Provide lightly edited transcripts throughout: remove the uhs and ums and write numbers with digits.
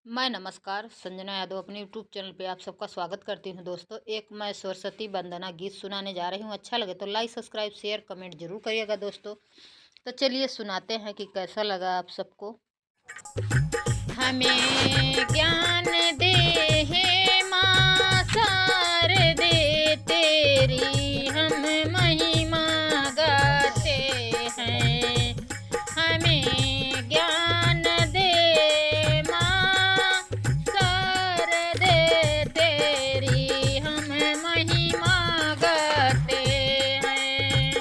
मैं नमस्कार संजना यादव अपने यूट्यूब चैनल पे आप सबका स्वागत करती हूँ। दोस्तों, एक मैं सरस्वती वंदना गीत सुनाने जा रही हूँ। अच्छा लगे तो लाइक सब्सक्राइब शेयर कमेंट जरूर करिएगा दोस्तों। तो चलिए सुनाते हैं कि कैसा लगा आप सबको। हमें ज्ञान दे हे माँ शारदे तेरी हम महिमा गाते हैं। हमें ज्ञान दे माँ शारदे तेरी हम महिमा गाते हैं।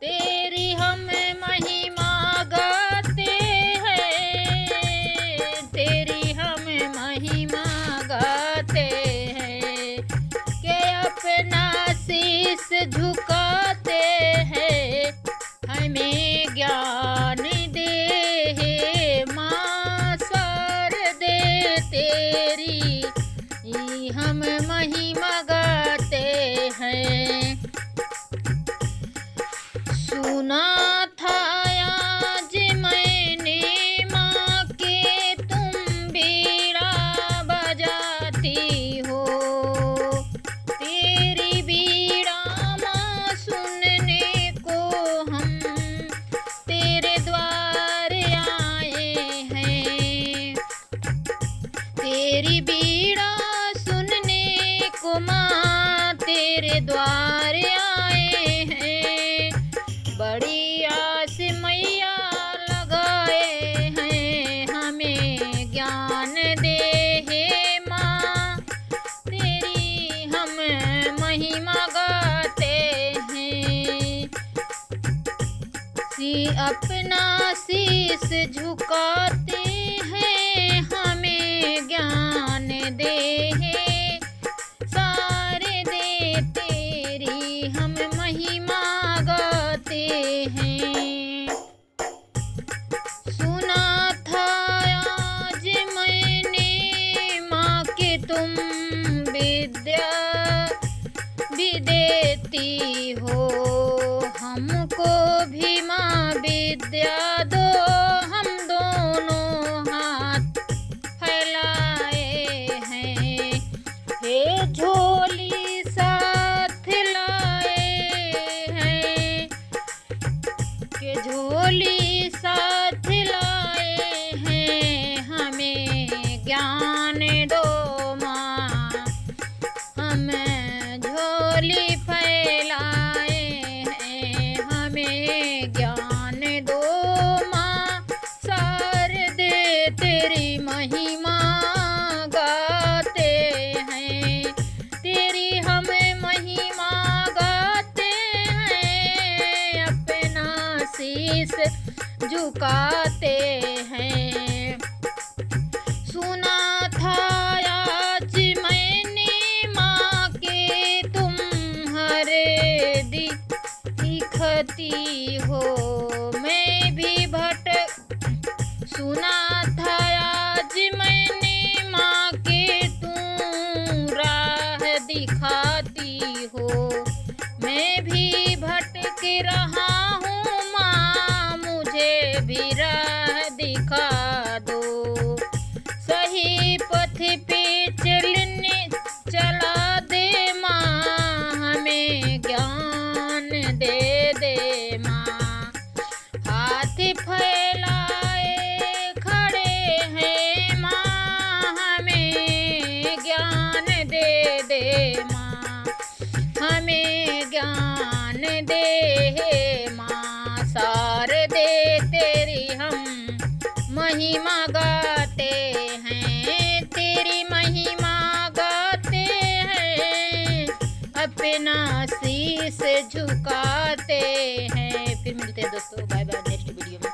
तेरी हम महिमा गाते हैं। तेरी हम महिमा गाते हैं। के अपना शीश झुकाते हैं। हमें ज्ञान दे हे माँ शारदे तेरी हम महिमा गाते हैं। सुना था आज मैंने माँ के तुम बीड़ा बजाती हो। तेरी बीड़ा माँ सुनने को हम तेरे द्वार आए हैं। तेरी बीड़ा सुनने को माँ तेरे द्वार आए हैं। बड़ी आस मैया लगाए हैं। हमें ज्ञान दे हे माँ तेरी हम महिमा गाते हैं। अपना शीश झुकाते हैं। हमें ज्ञान दे हे शारदे तेरी हम महिमा गाते हैं। सुना था आज मैंने माँ के तुम विद्या भी देती हो। हमको भी माँ विद्या दो। हम दोनों हाथ फैलाए हैं। हे झोली साथ लाए हैं। के झोली साथ लाए हैं। हमें ज्ञान दो माँ हम झोली फैलाए हैं। हमें ज्ञान दो माँ शारदे तेरी महिमा गाते हैं। तेरी हम महिमा गाते हैं। अपना शीश झुकाते हैं। सुना था आज मैंने माँ के तुम हरे दिखती हो। मैं भी भटक सुना था आज मैंने माँ के तुम राह दिखाती हो। मैं भी भटक रहा हूँ माँ मुझे भी राह दिखा दो। सही पथ पे चला दे माँ हमें ज्ञान दे माँ। हाथ फैलाए खड़े हैं माँ हमें ज्ञान दे माँ। हमें ज्ञान दे माँ शारदे तेरी हम महिमा गाते हैं। तेरी महिमा गाते हैं। अपना शीश झुकाते हैं। फिर मिलते हैं दोस्तों। बाय बाय नेक्स्ट वीडियो में।